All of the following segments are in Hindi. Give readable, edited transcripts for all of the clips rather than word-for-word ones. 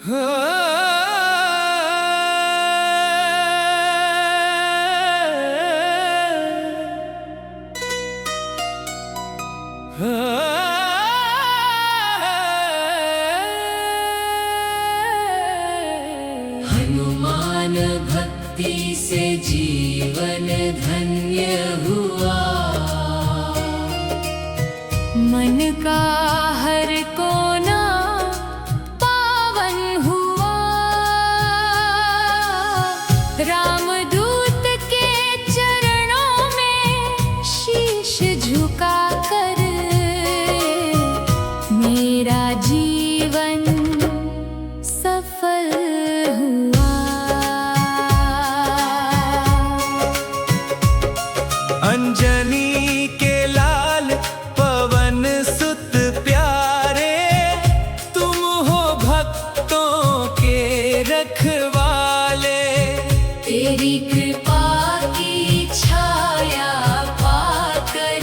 हनुमान भक्ति से जीवन धन्य हुआ। मन का हर कोना पावन हुआ। रामदूत के चरणों में शीश झुका कर मेरा जीवन सफल हुआ। अंजनी के लाल पवन सुत प्यारे, तुम हो भक्तों के रखवाले। तेरी कृपा की छाया पाकर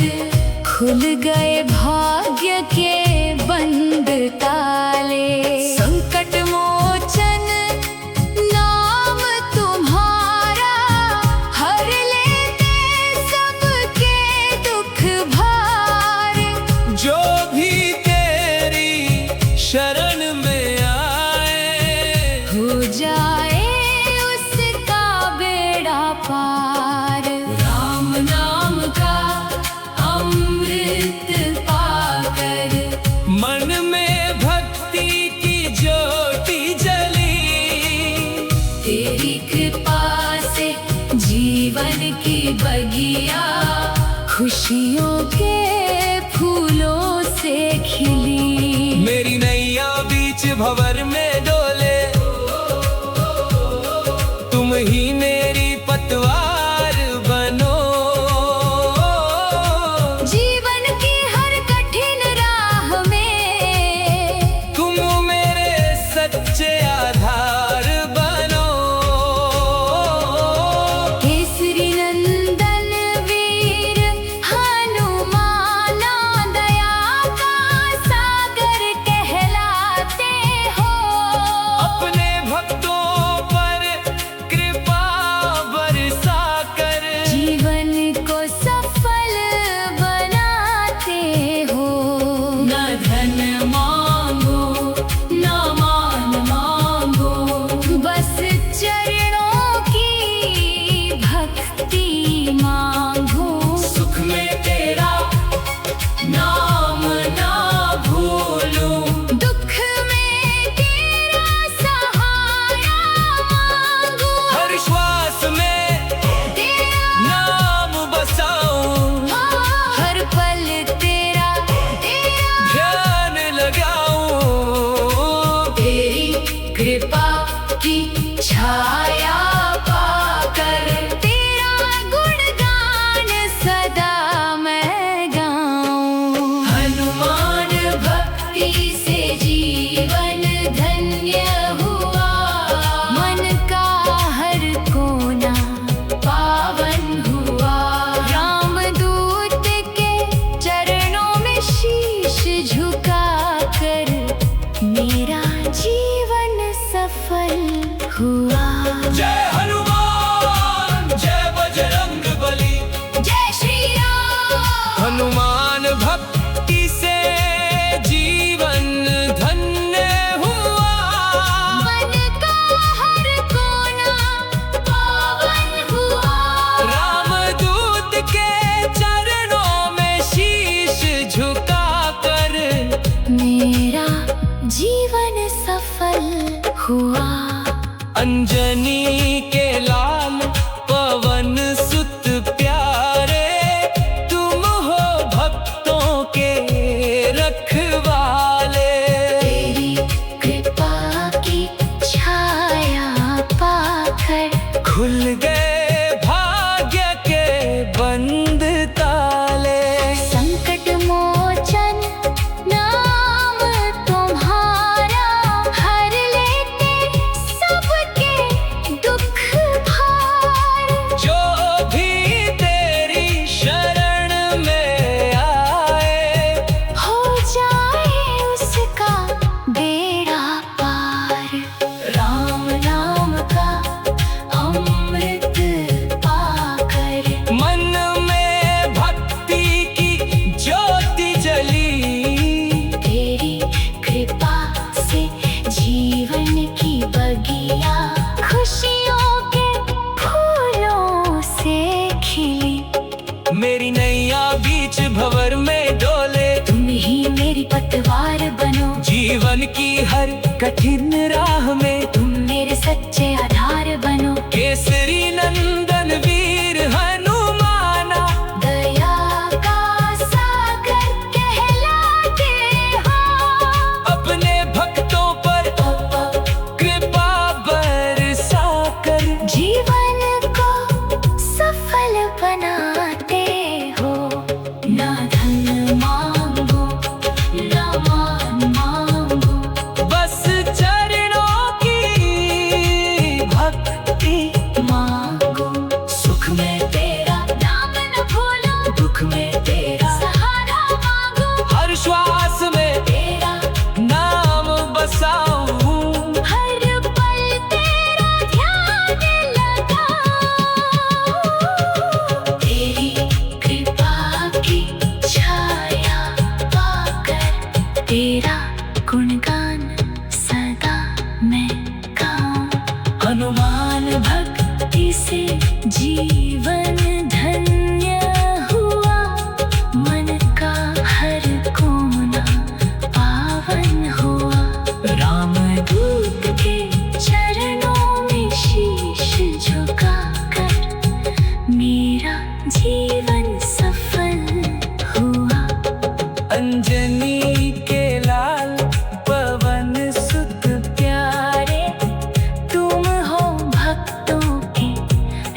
खुल गए भाग्य के बंद ताले। संकट मोचन नाम तुम्हारा, हर लेते सबके दुख भार। जो भी तेरी शरण में आए, हो जाए उसका बेड़ा पार। राम नाम का अमृत पाकर मन में भक्ति की ज्योति जली। तेरी कृपा से जीवन की बगिया खुशियों के फूलों से खिली। मेरी नैया बीच भंवर में डोले, तुम ही मेरी पतवार बनो। जीवन की हर कठिन राह में तुम मेरे सच्चे आधार बनो। केसरी नंदन वीर हनुमाना, दया का सागर कहलाते हो। अपने भक्तों पर कृपा बरसा कर जीवन को सफल बनाते हो। न धन मांगो न मान मांगो, बस चरणों की भक्ति मांगो। सुख में तेरा नाम ना भूलूं, दुख में तेरा सहारा मांगो। हर श्वास में तेरा नाम बसाऊं, हर पल तेरा ध्यान लगाऊं। तेरी कृपा की छाया पाकर तेरा गुणगान सदा मैं गाऊं। हनुमान भक्ति से जीवन धन्य हुआ। मन का हर कोना पावन हुआ। रामदूत के चरणों में शीश झुका कर मेरा जीवन सफल हुआ। जय हनुमान जय बजरंग बली। जय श्री राम। हनुमान भक्ति से जीवन धन्य हुआ। मन का हर कोना पावन हुआ। रामदूत के चरणों में शीश झुका कर मेरा जीवन सफल हुआ। अंजनी के लाल पवन सुत प्यारे, तुम हो भक्तों के रखवाले। तेरी कृपा की छाया पाकर खुल गए भाग्य के बंद ताले। संकट मोचन नाम तुम्हारा, हर लेते सबके दुख भार। की हर कठिन राह में तुम मेरे सच्चे आधार बनो। केसरी नंदन वीर हनुमाना, दया का सागर कहलाते हो। अपने भक्तों पर कृपा बरसा कर जीवन को सफल बनाते हो। ना धन मांगो ना मान मांगो, बस चरणों की भक्ति मांगो। सुख में तेरा नाम न भूलो, दुख में तेरा सहारा मांगो। हर श्वास में तेरा नाम बसाऊं। हर पल तेरा ध्यान लगाओ। तेरी कृपा की छाया पाकर तेरा गुणगान सदा मैं गाऊं। हनुमान भक्ति से जीवन धन्य हुआ, मन का हर कोना पावन हुआ। राम दूत के चरणों में शीश झुकाकर मेरा जीवन सफल हुआ। अंजनी के लाल पवन सुत प्यारे तुम हो भक्तों के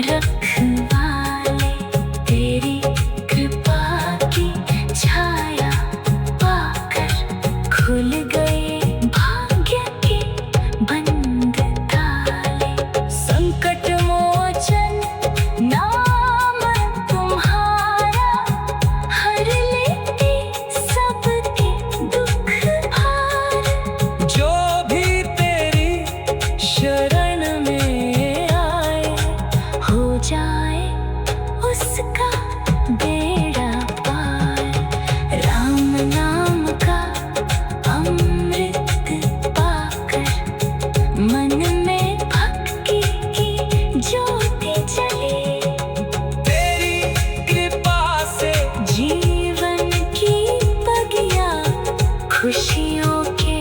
रखवाले। तेरी कृपा की छाया पाकर खुल गए भाग्य के बंद ताले। संकट मोचन नाम तुम्हारा, हर लेते सबके दुख भार। जो भी तेरी शरण में आए, हो जाए उसका बेड़ा पार। राम नाम का अमृत पाकर मन में भक्ति की ज्योति जले। तेरी कृपा से जीवन की बगिया खुशियों के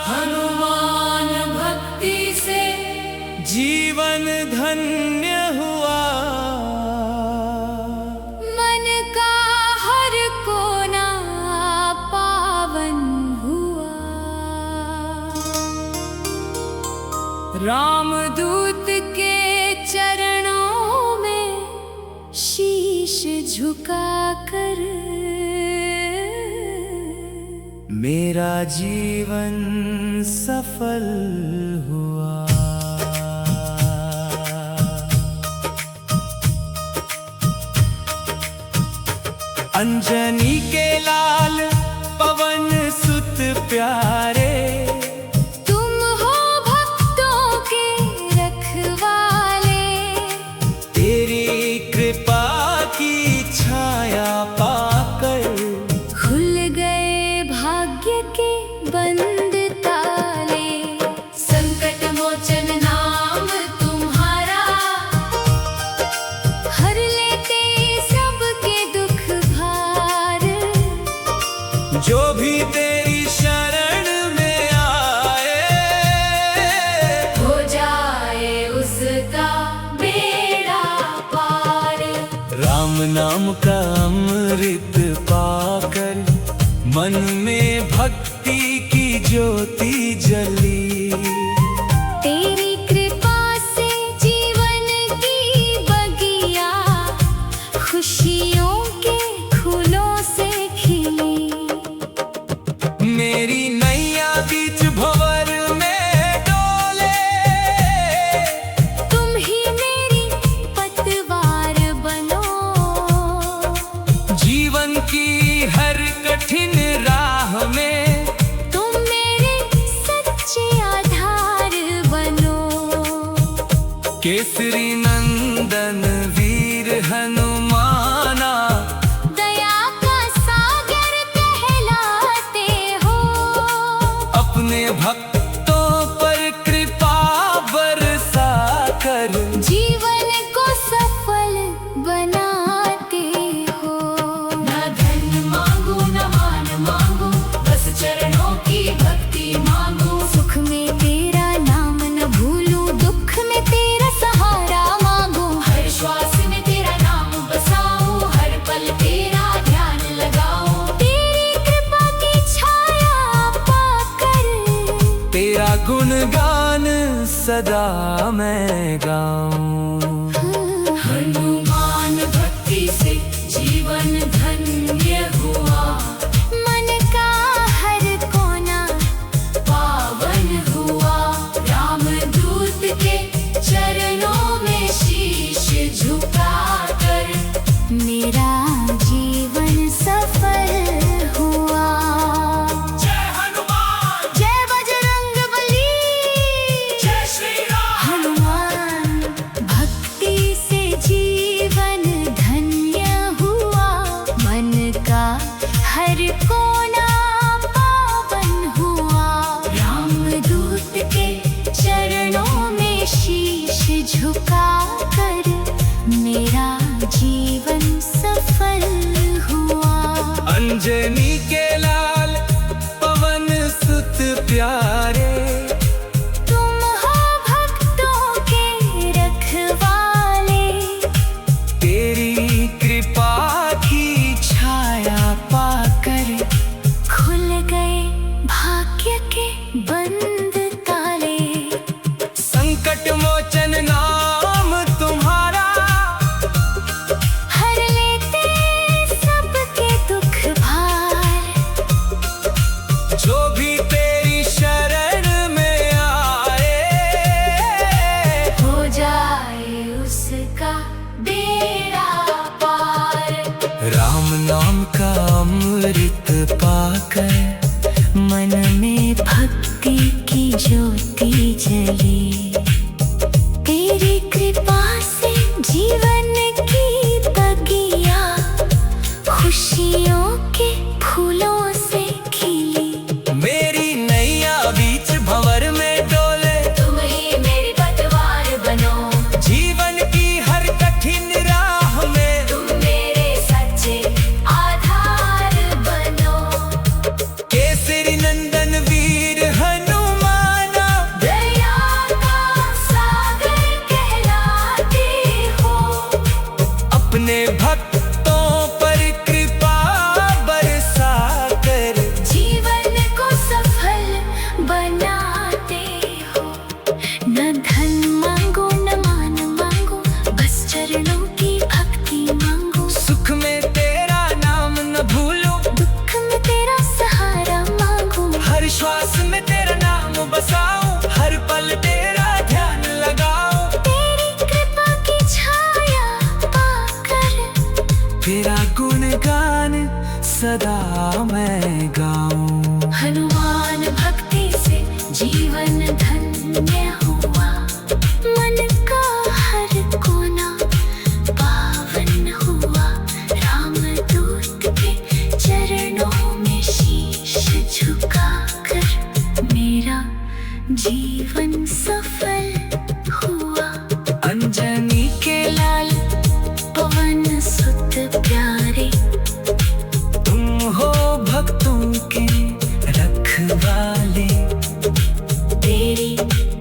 हनुमान भक्ति से जीवन धन्य हुआ। मन का हर कोना पावन हुआ। रामदूत के चरणों में शीश झुकाकर मेरा जीवन सफल हुआ। अंजनी के लाल पवन सुत प्यारे, तुम हो भक्तों के रखवाले। तेरी कृपा की छाया पाकर खुल गए भाग्य के बंद ताले। संकट मोचन नाम तुम्हारा, हर लेते सबके दुख भार। जो भी तेरी शरण में आए, हो जाए उसका बेड़ा पार। राम नाम का अमृत पाकर मन में भक्ति की ज्योति जली। तेरी कृपा से जीवन की बगिया खुशियों के फूलों से खिली। मेरी नैया बीच भंवर में डोले, तुम ही मेरी पतवार बनो। जीवन की हर कठिन राह में तुम मेरे गुणगान सदा मैं गाऊं। हनुमान भक्ति से जीवन धन्य हुआ, मन का हर कोना पावन हुआ। राम दूत के चरणों में शीश झुकाकर मेरा जीवन सफल हुआ। जय हनुमान, जय बजरंगबली, जय श्री राम। हनुमान भक्ति से जीवन धन्य हुआ, मन का हर कोना पावन हुआ। रामदूत के चरणों में शीश झुकाकर मेरा जीवन सफल हुआ। अंजनी के लाल पवन सुत प्यारे, तुम हो भक्तों के रखवाले, तेरी कृपा की छाया पाकर खुल गए भाग्य के बंद ताले। संकट मोचन नाम तुम्हारा, हर लेते सबके दुख भार। जो भी तेरी शरण में आए, हो जाए उसका बेड़ा पार। राम नाम का अमृत पाकर मन में भक्ति की ज्योति जली, तेरी कृपा से जीवन की बगिया खुशियों के फूलों से खिली। मेरी नैया बीच भंवर में डोले, तुम ही मेरी पतवार बनो, जीवन की हर कठिन राह में तुम मेरे सच्चे आधार बनो। केसरी नंदन वीर हनुमाना, दया का सागर कहलाते हो, अपने भक्तों पर कृपा बरसा कर जीवन को सफल बनाते हो। न धन मांगो न मान मांगो, बस चरणों की भक्ति मांगो। सुख में तेरा नाम न भूलो, दुख में तेरा सहारा मांगो। हर श्वास में तेरा नाम बसाऊं, हर पल तेरा ध्यान लगाओ। तेरी कृपा की छाया पाकर तेरा गुणगान सदा मैं गाऊं। हनुमान भक्ति से जीवन धन्य हुआ, मन का हर कोना पावन हुआ। रामदूत के चरणों में शीश झुकाकर मेरा जीवन सफल हुआ। अंजनी के लाल पवन सुत प्यारे, तुम हो भक्तों के रखवाले, तेरी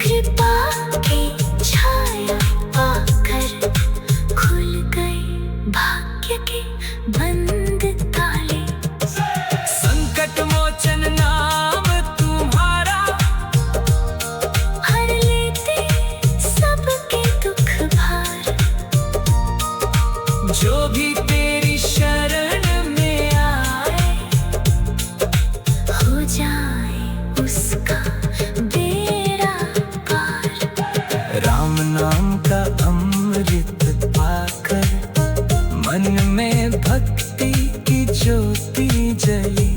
कृपा की छाया पाकर खुल गए भाग्य के बंद ताले। संकट मोचन नाम तुम्हारा, हर लेते सबके दुख भार। जो भी तेरी शरण में आए, हो जाए उसका बेड़ा पार। राम नाम का अमृत पाकर मन में भक्ति की ज्योति जली।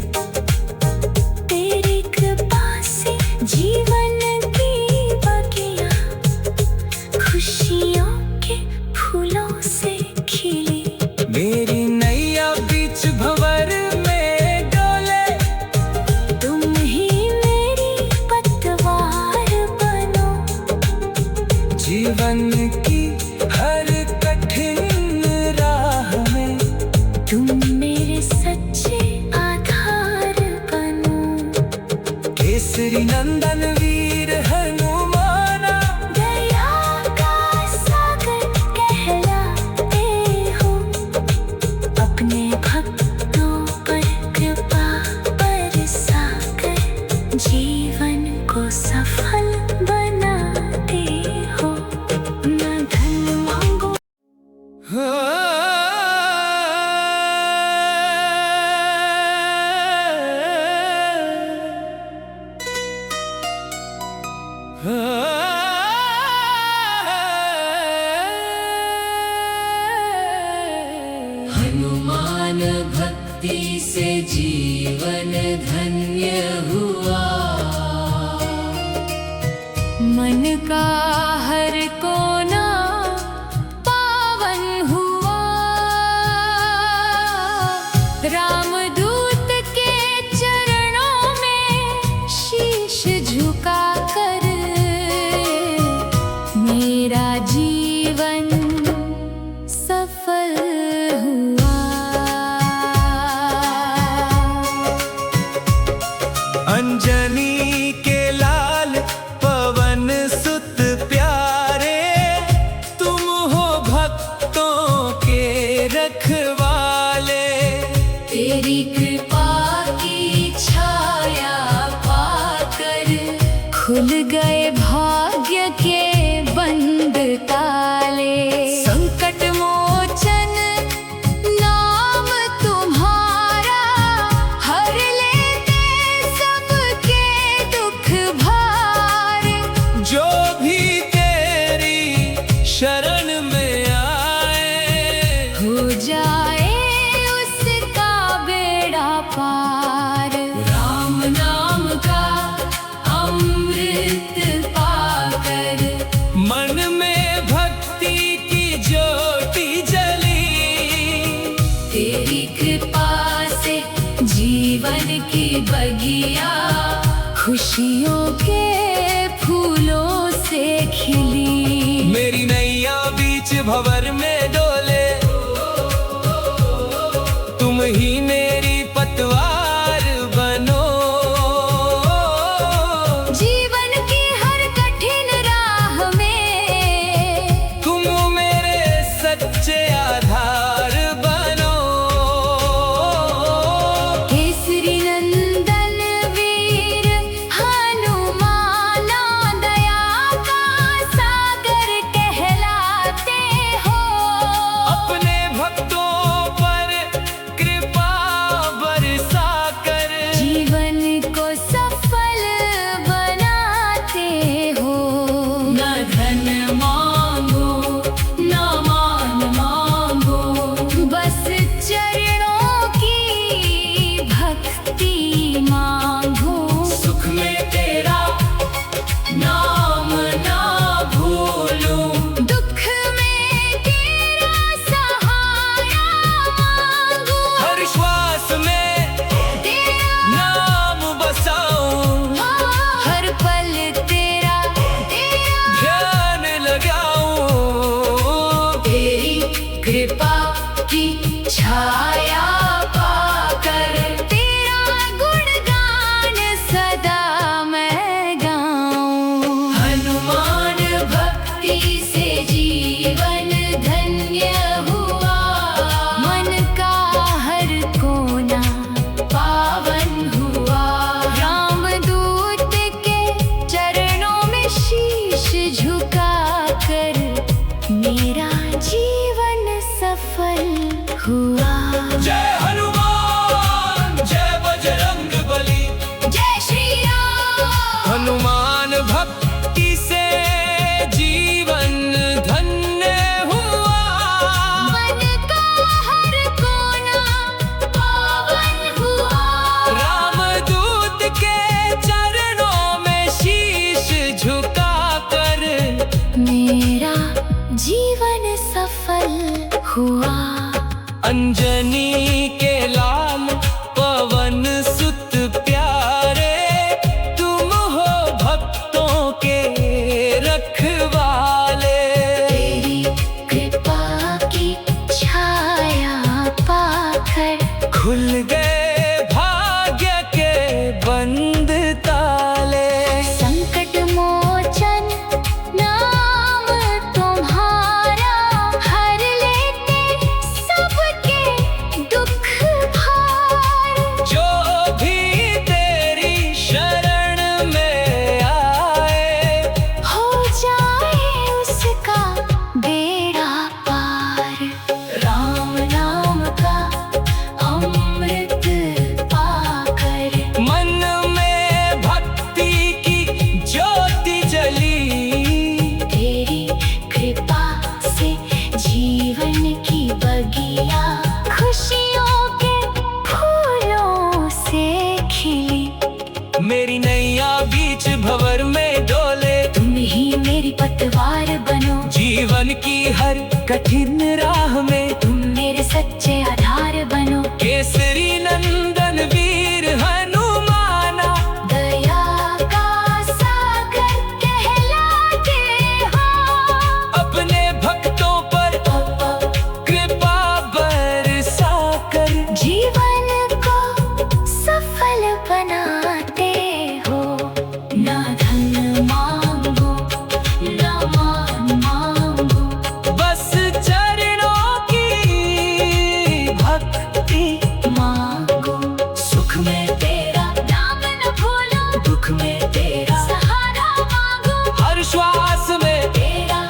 तेरी कृपा से जीवन की बगिया खुशियों के फूलों से खिली। मेरी नैया बीच भंवर में डोले, तुम ही मेरी पतवार बनो, जीवन की हर कठिन राह में तुम मेरे सच्चे आधार बनो। केसरी नंदन वीर हनुमाना, दया का सागर कहलाते हो, अपने भक्तों पर कृपा बरसाकर जीवन को सफल हनुमान भक्ति से जीवन धन्य हुआ। मन का हर कोना पावन हुआ। रामदूत के चरणों में शीश झुका कर मेरा जीवन सफल हुआ। अंजनी के लाल पवन सुत प्यारे, तुम हो भक्तों के रखवाले। तेरी कृपा की छाया पाकर खुल गए भाग्य के बंद ताले। संकट मोचन नाम तुम्हारा, हर लेते सबके दुख भार। जो भी तेरी शरण में आए, हो जाए उसका बेड़ा पार। राम नाम का अमृत पाकर मन में भक्ति की ज्योति जली। तेरी कृपा से जीवन की बगिया खुशियों के फूलों से खिली। मेरी नैया बीच भंवर में डोले, तुम ही मेरी पतवार बनो। जीवन की हर कठिन राह में तुम मेरे सच्चे आधार बनो। केसरी नंदन वीर हनुमाना, दया का सागर कहलाते हो। अपने भक्तों पर कृपा बरसा कर जीवन को सफल बनाते हो। न धन मांगो न मान मांगो, बस चरणों की भक्ति मांगो। सुख में तेरा नाम ना भूलूं, दुख में तेरा सहारा मांगू। हर श्वास में तेरा नाम बसाऊं, हर पल तेरा ध्यान लगाऊं। तेरी कृपा की छाया पाकर तेरा गुणगान सदा मैं गाऊं। हनुमान भक्ति से जीवन धन्य हुआ। मन का हर कोना पावन हुआ। रामदूत के चरणों में शीश झुका कर मेरा जीवन सफल हुआ। जय हनुमान जय बजरंग बली। जय श्री राम। हनुमान भक्ति से जीवन धन्य हुआ। मन का हर कोना पावन हुआ। रामदूत के चरणों में शीश झुका कर मेरा जीवन सफल हुआ। अंजनी के लाल पवन सुत प्यारे, तुम हो भक्तों के रखवाले। तेरी कृपा की छाया पाकर खुल गए भाग्य के बंद ताले। संकट मोचन नाम तुम्हारा, हर लेते सबके दुख भार। जो भी तेरी शरण में आए, हो जाए उसका बेड़ा पार। राम नाम का अमृत पाकर मन में भक्ति की ज्योति जली। तेरी कृपा से जीवन की बगिया जीवन की हर कठिन राह में तुम मेरे सच्चे आधार बनो। केसरी नंदन वीर हनुमाना, दया का सागर कहलाते हो। अपने भक्तों पर कृपा बरसा कर जीवन को सफल बनाते हो। ना धन मांगो ना मान मांगो, बस चरणों की भक्ति मांगो। सुख में तेरा नाम न भूलो, दुख में तेरा सहारा मांगो। हर श्वास में तेरा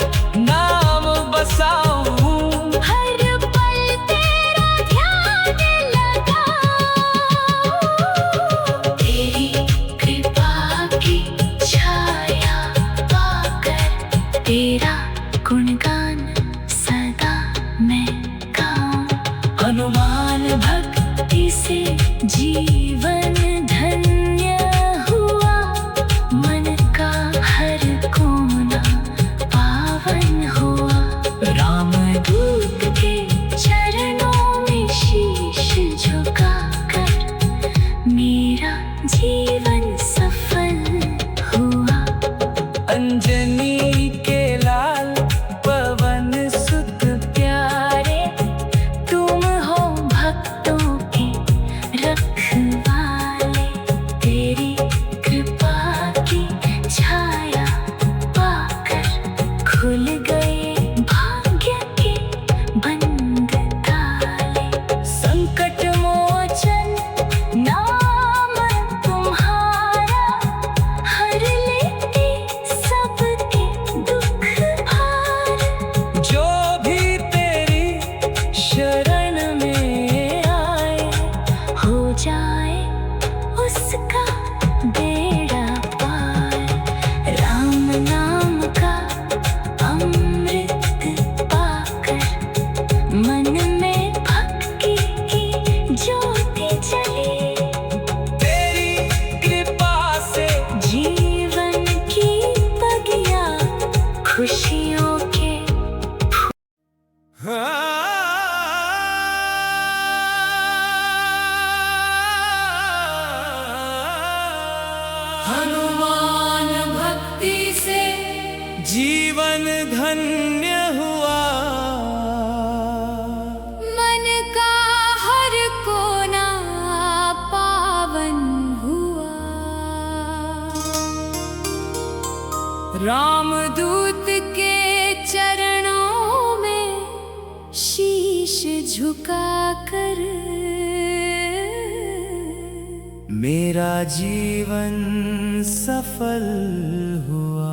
नाम बसाऊं, हर पल तेरा ध्यान लगाओ। तेरी कृपा की छाया पाकर तेरा गुणगान सदा मैं गाऊं। हनुमान भक्ति से जीवन धन्य हुआ, मन का हर कोना पावन हुआ। रामदूत के चरणों में शीश झुकाकर मेरा जीवन सफल हुआ। अंजनी के लाल पवन सुत प्यारे, तुम हो भक्तों के रखवाले। तेरी कृपा की छाया पाकर खुल गए भाग्य के बंद ताले। संकट मोचन नाम तुम्हारा, हर लेते सबके दुख भार। जो भी तेरी शरण में आए, हो जाए उसका बेड़ा पार। राम नाम का अमृत पाकर मन में भक्ति की ज्योति जली। तेरी कृपा से जीवन की बगिया खुशियों के हनुमान भक्ति से जीवन धन्य हुआ। मन का हर कोना पावन हुआ। रामदूत के चरणों में शीश झुकाकर मेरा जीवन सफल हुआ।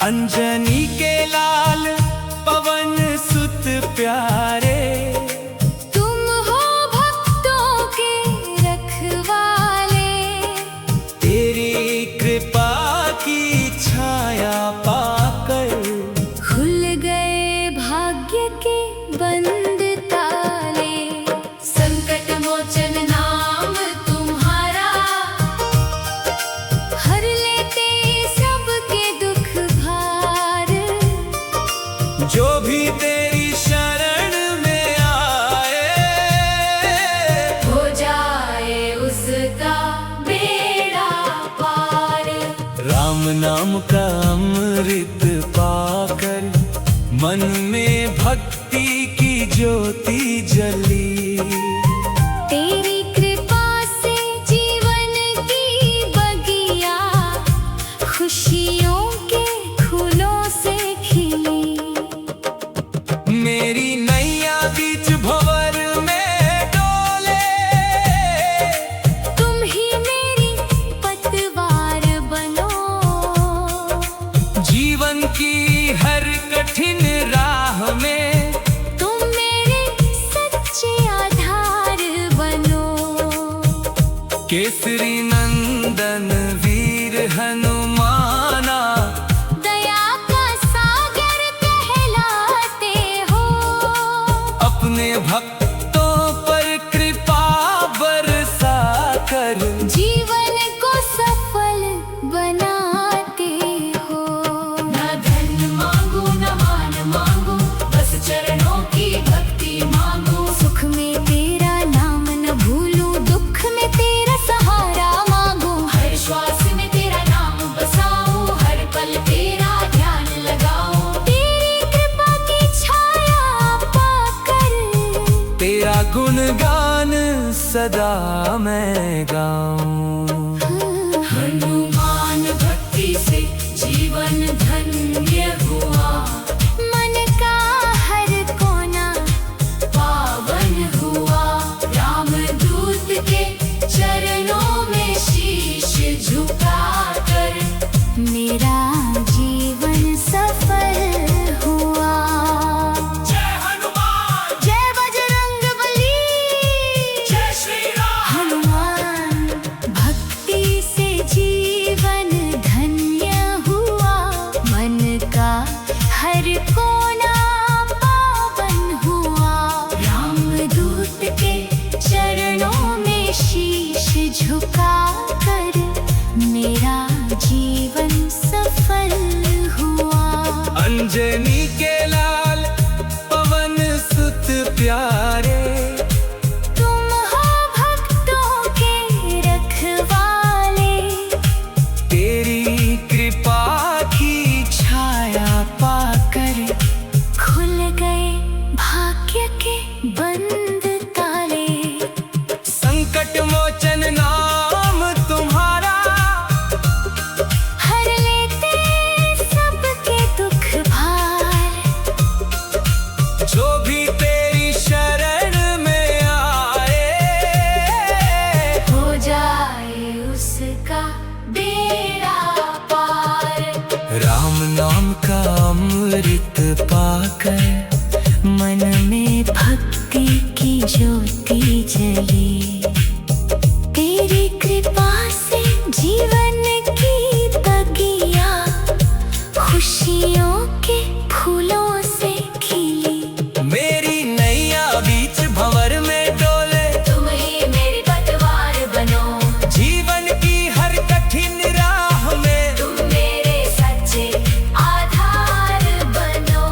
अंजनी के लाल पवन सुत प्यारे, तुम हो भक्तों के रखवाले। तेरी कृपा की छाया पाकर खुल गए भाग्य के बंद ताले। संकट मोचन नाम तुम्हारा, हर लेते सबके दुख भार। जो भी तेरी शरण में आए, हो जाए उसका बेड़ा पार। राम नाम का अमृत पाकर मन में भक्ति की ज्योति जली। तेरी कृपा से जीवन की बगिया खुशियों के फूलों से खिली। मेरी नैया बीच भंवर में डोले, तुम ही मेरी पतवार बनो। जीवन की हर कठिन राह में तुम मेरे सच्चे आधार बनो। केसरी नंदन वीर हनुमाना, दया का सागर कहलाते हो। अपने भक्तों पर कृपा बरसा कर जीवन गुणगान सदा मैं गाऊं। हनुमान भक्ति से जीवन धन्य हुआ, मन का हर कोना पावन हुआ। राम दूत के चरणों में शीश झुकाकर मेरा जीवन सफल हुआ। जय हनुमान, जय बजरंगबली, जय श्री राम। हनुमान भक्ति से जीवन धन्य हुआ, मन का हर कोना पावन हुआ। राम दूत के चरणों में शीश झुकाकर मेरा जीवन सफल हुआ। अंजनी के लाल पवन सुत प्यारे, तुम हो भक्तों के रखवाले, तेरी कृपा की छाया पाकर खुल गए भाग्य के बंद ताले। संकट मोचन नाम तुम्हारा, हर लेते सबके दुख भार। जो भी तेरी शरण में आए, हो जाए उसका बेड़ा पार। राम नाम का अमृत पाकर मन में भक्ति की ज्योति जली, तेरी कृपा से जीवन की बगिया खुशियों के फूलों से खिली। मेरी नैया बीच भंवर में डोले, तुम ही मेरी पतवार बनो, जीवन की हर कठिन राह में तुम मेरे सच्चे आधार बनो।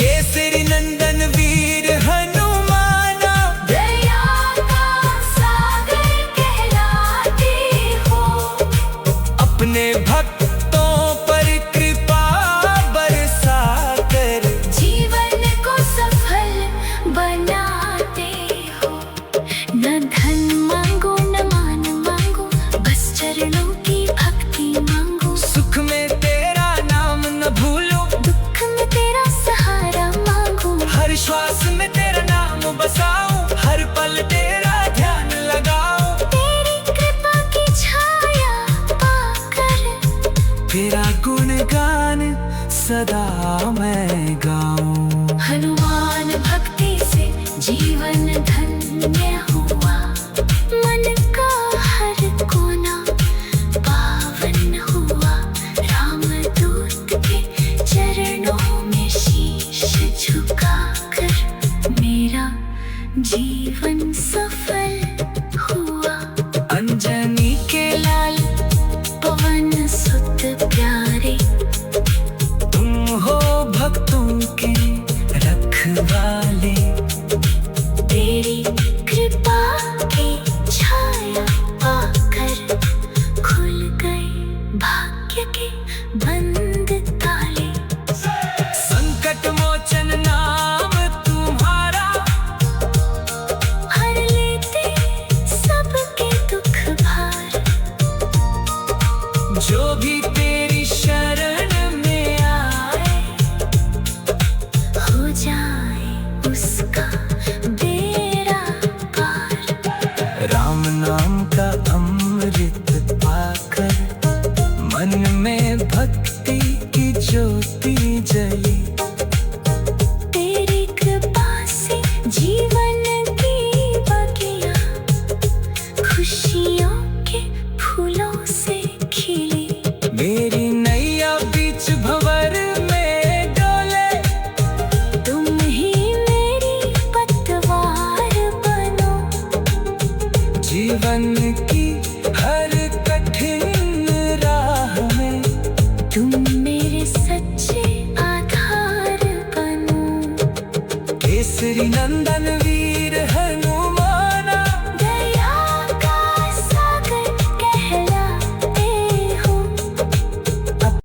केसरी नंदन वीर हनुमाना, दया का सागर कहलाते हो, अपने भक्तों पर कृपा बरसाकर जीवन को सफल बनाते हो। न धन मांगो न मान मांगो, बस चरणों की भक्ति मांगो। सुख में तेरा नाम न भूलो, दुख में तेरा सहारा मांगो। हर श्वास में तेरा नाम बसाऊं, हर पल तेरा ध्यान लगाऊं। तेरी कृपा की छाया पाकर तेरा गुणगान सदा मैं गाऊं। हनुमान भक्ति से जीवन धन्य हुआ, मन का हर कोना पावन हुआ। राम दूत के चरणों में शीश झुकाकर मेरा जीवन सफल हुआ। अंजनी के लाल पवन सुत प्यारे, तुम हो भक्तों के रखवाले, तेरी कृपा की छाया पाकर खुल गए भाग्य के बंद ताले। संकट मोचन नाम तुम्हारा, हर लेते सबके दुख भार। जो भी तेरी शरण में आए, हो जाए उसका बेड़ा पार। राम नाम का अमृत पाकर मन में भक्ति की ज्योति जली। तेरी कृपा से जीवन की बगिया खुशियों के फूलों से खिली। मेरी नैया बीच भंवर में डोले, तुम ही मेरी पतवार बनो, जीवन की हर कठिन राह में तुम मेरे सच्चे आधार बनो। केसरी नंदन वीर